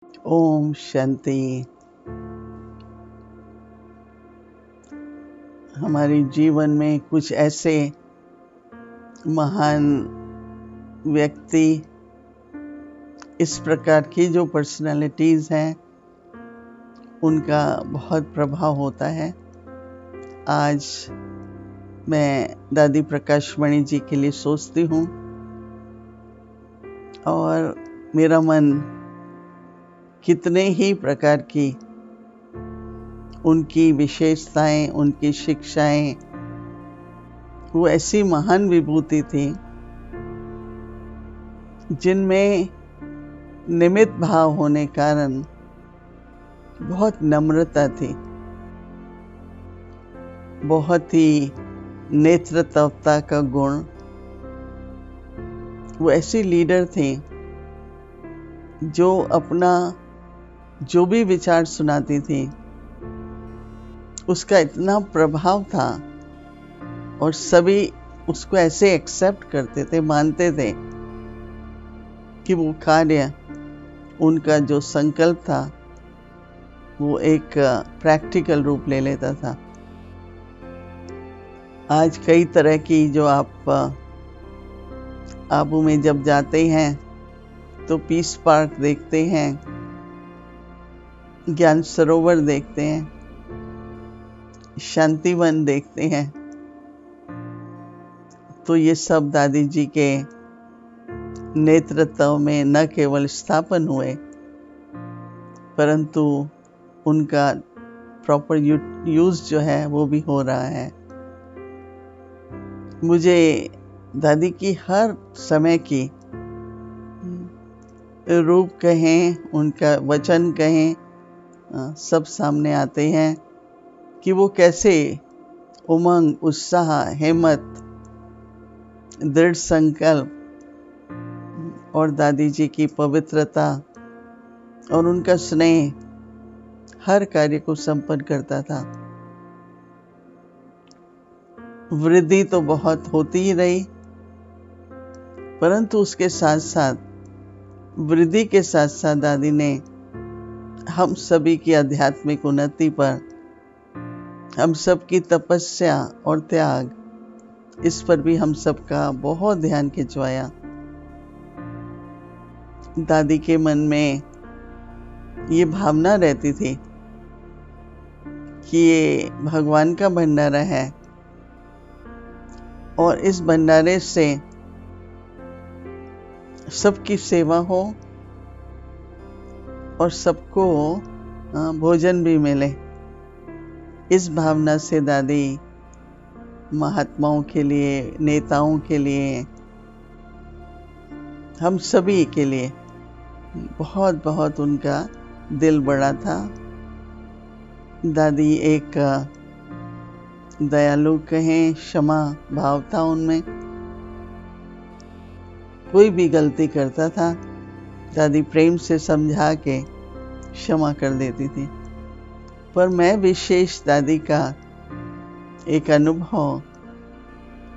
ओम शांति। हमारे जीवन में कुछ ऐसे महान व्यक्ति, इस प्रकार की जो पर्सनालिटीज हैं, उनका बहुत प्रभाव होता है। आज मैं दादी प्रकाश मणि जी के लिए सोचती हूँ और मेरा मन कितने ही प्रकार की उनकी विशेषताएं, उनकी शिक्षाएं, वो ऐसी महान विभूति थी जिनमें निमित्त भाव होने कारण बहुत नम्रता थी, बहुत ही नेतृत्वता का गुण। वो ऐसी लीडर थी जो अपना जो भी विचार सुनाती थी उसका इतना प्रभाव था और सभी उसको ऐसे एक्सेप्ट करते थे, मानते थे कि वो कार्य, उनका जो संकल्प था वो एक प्रैक्टिकल रूप ले लेता था। आज कई तरह की जो आप आबू में जब जाते हैं तो पीस पार्क देखते हैं, ज्ञान सरोवर देखते हैं, शांतिवन देखते हैं, तो ये सब दादी जी के नेतृत्व में न केवल स्थापन हुए परंतु उनका प्रॉपर यूज जो है वो भी हो रहा है। मुझे दादी की हर समय की रूप कहें, उनका वचन कहें, सब सामने आते हैं कि वो कैसे उमंग, उत्साह, हिम्मत, दृढ़ संकल्प और दादी जी की पवित्रता और उनका स्नेह हर कार्य को संपन्न करता था। वृद्धि तो बहुत होती ही रही, परंतु उसके साथ साथ, वृद्धि के साथ साथ दादी ने हम सभी की आध्यात्मिक उन्नति पर, हम सब की तपस्या और त्याग, इस पर भी हम सबका बहुत ध्यान खिंचवाया। दादी के मन में ये भावना रहती थी कि ये भगवान का भंडारा है और इस भंडारे से सबकी सेवा हो और सबको भोजन भी मिले। इस भावना से दादी महात्माओं के लिए, नेताओं के लिए, हम सभी के लिए बहुत बहुत उनका दिल बड़ा था। दादी एक दयालु कहें, क्षमा भाव था उनमें। कोई भी गलती करता था दादी प्रेम से समझा के क्षमा कर देती थी। पर मैं विशेष दादी का एक अनुभव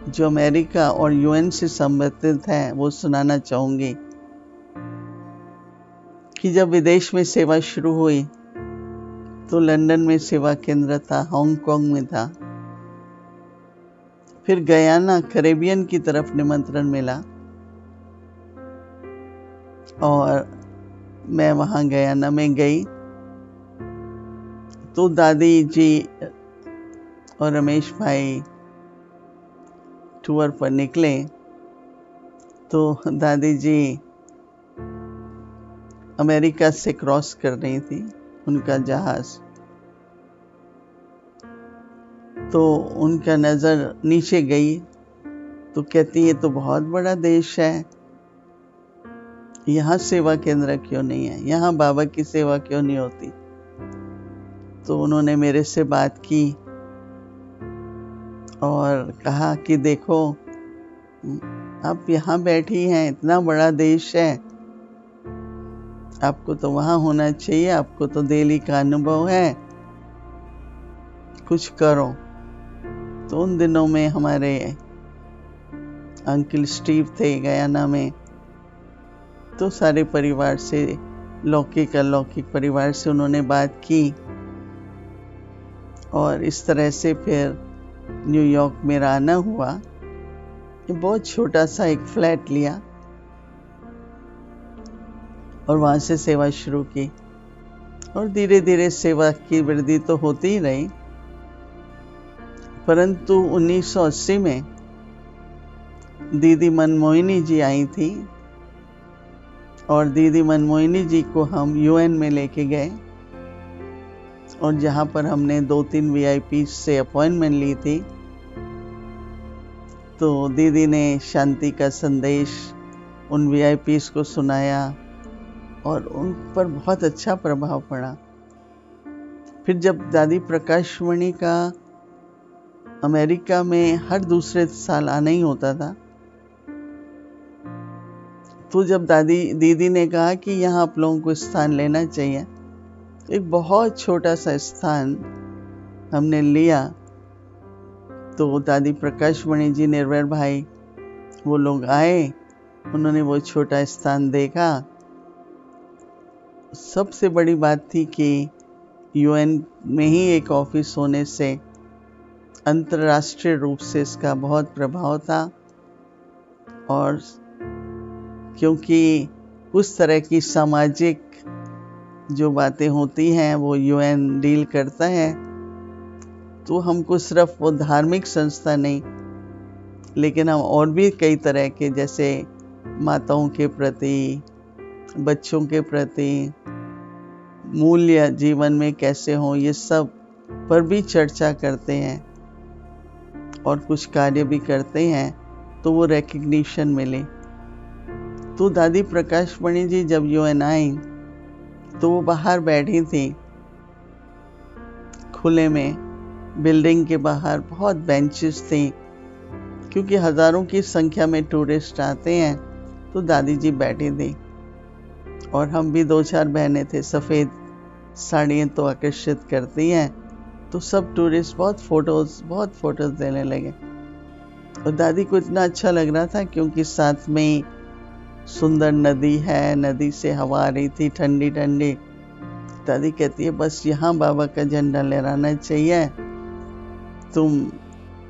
जो अमेरिका और यूएन से संबंधित है वो सुनाना चाहूंगी कि जब विदेश में सेवा शुरू हुई तो लंदन में सेवा केंद्र था, हांगकांग में था, फिर गयाना, कैरेबियन की तरफ निमंत्रण मिला और मैं वहां गयाना में गई तो दादी जी और रमेश भाई टूर पर निकले तो दादी जी अमेरिका से क्रॉस कर रही थी उनका जहाज, तो उनका नजर नीचे गई तो कहती है तो बहुत बड़ा देश है, यहाँ सेवा केंद्र क्यों नहीं है, यहाँ बाबा की सेवा क्यों नहीं होती। तो उन्होंने मेरे से बात की और कहा कि देखो आप यहाँ बैठी हैं, इतना बड़ा देश है, आपको तो वहां होना चाहिए, आपको तो दिल्ली का अनुभव है, कुछ करो। तो उन दिनों में हमारे अंकल स्टीव थे गयाना में, तो सारे परिवार से लौकिक अलौकिक परिवार से उन्होंने बात की और इस तरह से फिर न्यूयॉर्क मेरा आना हुआ। बहुत छोटा सा एक फ्लैट लिया और वहां से सेवा शुरू की और धीरे धीरे सेवा की वृद्धि तो होती ही रही। परंतु 1980 में दीदी मनमोहिनी जी आई थी और दीदी मनमोहिनी जी को हम यूएन में लेके गए और जहाँ पर हमने 2-3 वीआईपी से अपॉइंटमेंट ली थी, तो दीदी ने शांति का संदेश उन वीआईपीज को सुनाया और उन पर बहुत अच्छा प्रभाव पड़ा। फिर जब दादी प्रकाशमणि का अमेरिका में हर दूसरे साल आना ही होता था, तो जब दीदी ने कहा कि यहाँ आप लोगों को स्थान लेना चाहिए, तो एक बहुत छोटा सा स्थान हमने लिया। तो दादी प्रकाशमणि जी, निर्भय भाई, वो लोग आए, उन्होंने वो छोटा स्थान देखा। सबसे बड़ी बात थी कि यूएन में ही एक ऑफिस होने से अंतर्राष्ट्रीय रूप से इसका बहुत प्रभाव था और क्योंकि उस तरह की सामाजिक जो बातें होती हैं वो यूएन डील करता है, तो हमको सिर्फ वो धार्मिक संस्था नहीं, लेकिन हम और भी कई तरह के, जैसे माताओं के प्रति, बच्चों के प्रति, मूल्य जीवन में कैसे हों, ये सब पर भी चर्चा करते हैं और कुछ कार्य भी करते हैं। तो वो रिकग्निशन मिले। तो दादी प्रकाशमणि जी जब यूएन आई तो वो बाहर बैठी थी, खुले में, बिल्डिंग के बाहर बहुत बेंचेस थी, क्योंकि हजारों की संख्या में टूरिस्ट आते हैं। तो दादी जी बैठी थी और हम भी 2-4 बहनें थे। सफ़ेद साड़ियाँ तो आकर्षित करती हैं, तो सब टूरिस्ट बहुत फोटोज देने लगे और दादी को इतना अच्छा लग रहा था क्योंकि साथ में ही सुंदर नदी है, नदी से हवा आ रही थी ठंडी ठंडी। दादी कहती है, बस यहाँ बाबा का झंडा लहराना चाहिए। तुम,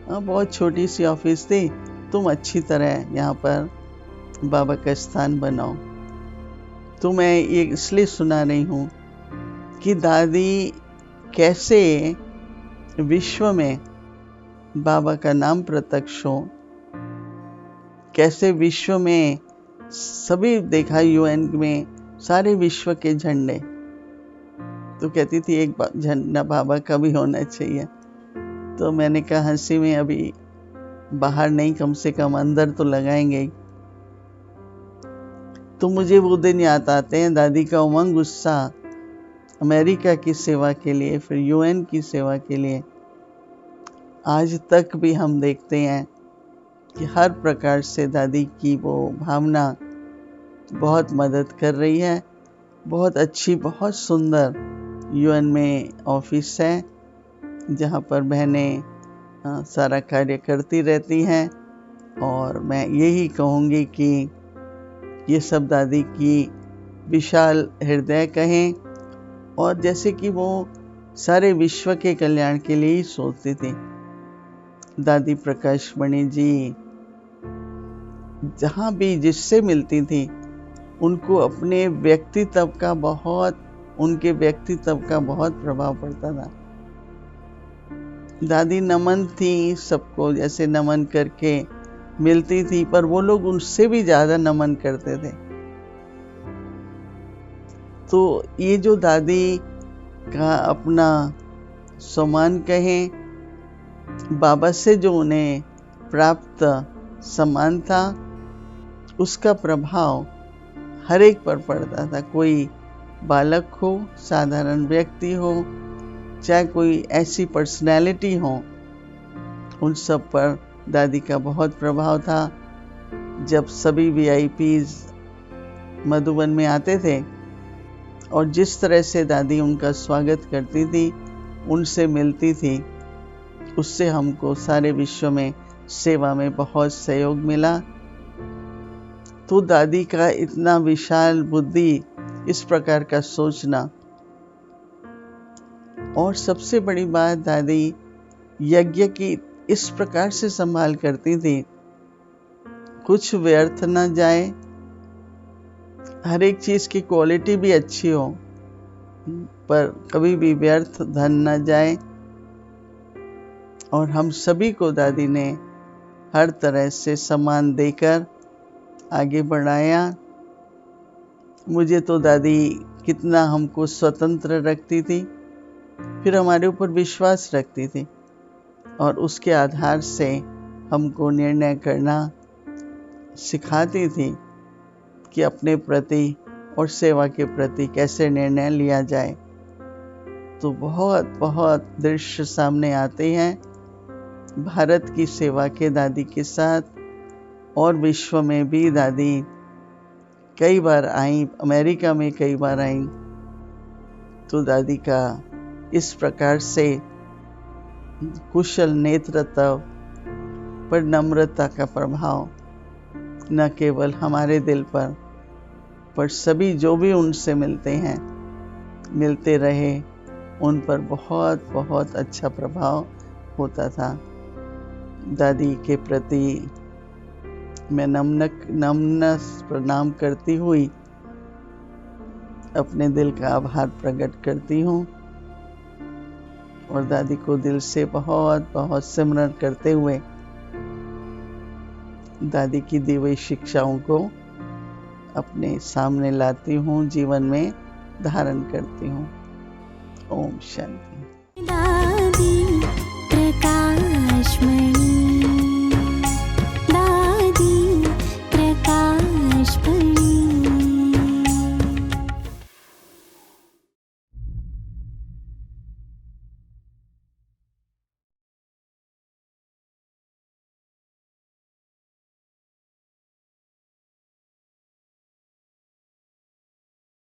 बहुत छोटी सी ऑफिस थी, तुम अच्छी तरह यहाँ पर बाबा का स्थान बनाओ। तो मैं ये इसलिए सुना रही हूँ कि दादी कैसे विश्व में बाबा का नाम प्रत्यक्ष हो, कैसे विश्व में सभी देखा, यूएन में सारे विश्व के झंडे। तो कहती थी एक झंडा बाबा का भी होना चाहिए। तो मैंने कहा हंसी में, अभी बाहर नहीं, कम से कम अंदर तो लगाएंगे। तो मुझे वो दिन याद आते हैं, दादी का उमंग, गुस्सा, अमेरिका की सेवा के लिए, फिर यूएन की सेवा के लिए। आज तक भी हम देखते हैं कि हर प्रकार से दादी की वो भावना बहुत मदद कर रही है। बहुत अच्छी, बहुत सुंदर यूएन में ऑफिस है जहाँ पर बहनें सारा कार्य करती रहती हैं और मैं यही कहूँगी कि ये सब दादी की विशाल हृदय कहें, और जैसे कि वो सारे विश्व के कल्याण के लिए ही सोचती थी। दादी प्रकाशमणि जी जहाँ भी जिससे मिलती थी, उनको अपने व्यक्तित्व का बहुत प्रभाव पड़ता था। दादी नमन थी, सबको जैसे नमन करके मिलती थी, पर वो लोग उनसे भी ज्यादा नमन करते थे। तो ये जो दादी का अपना सम्मान कहें, बाबा से जो उन्हें प्राप्त सम्मान था, उसका प्रभाव हर एक पर पड़ता था। कोई बालक हो, साधारण व्यक्ति हो, चाहे कोई ऐसी पर्सनैलिटी हो, उन सब पर दादी का बहुत प्रभाव था। जब सभी वीआईपीज मधुबन में आते थे और जिस तरह से दादी उनका स्वागत करती थी, उनसे मिलती थी, उससे हमको सारे विश्व में सेवा में बहुत सहयोग मिला। तो दादी का इतना विशाल बुद्धि इस प्रकार का सोचना। और सबसे बड़ी बात, दादी यज्ञ की इस प्रकार से संभाल करती थी, कुछ व्यर्थ न जाए, हर एक चीज की क्वालिटी भी अच्छी हो, पर कभी भी व्यर्थ धन न जाए। और हम सभी को दादी ने हर तरह से सम्मान देकर आगे बढ़ाया। मुझे तो दादी कितना हमको स्वतंत्र रखती थी, फिर हमारे ऊपर विश्वास रखती थी और उसके आधार से हमको निर्णय करना सिखाती थी कि अपने प्रति और सेवा के प्रति कैसे निर्णय लिया जाए। तो बहुत बहुत दृश्य सामने आते हैं भारत की सेवा के दादी के साथ, और विश्व में भी दादी कई बार आई, अमेरिका में कई बार आई। तो दादी का इस प्रकार से कुशल नेतृत्व पर नम्रता का प्रभाव न केवल हमारे दिल पर सभी जो भी उनसे मिलते रहे, उन पर बहुत बहुत अच्छा प्रभाव होता था। दादी के प्रति मैं नम्र प्रणाम करती हुई अपने दिल का आभार प्रकट करती हूँ और दादी को दिल से बहुत बहुत सिमरन करते हुए दादी की दी हुई शिक्षाओं को अपने सामने लाती हूँ, जीवन में धारण करती हूँ। ओम शांति। दादी प्रकाशमणि।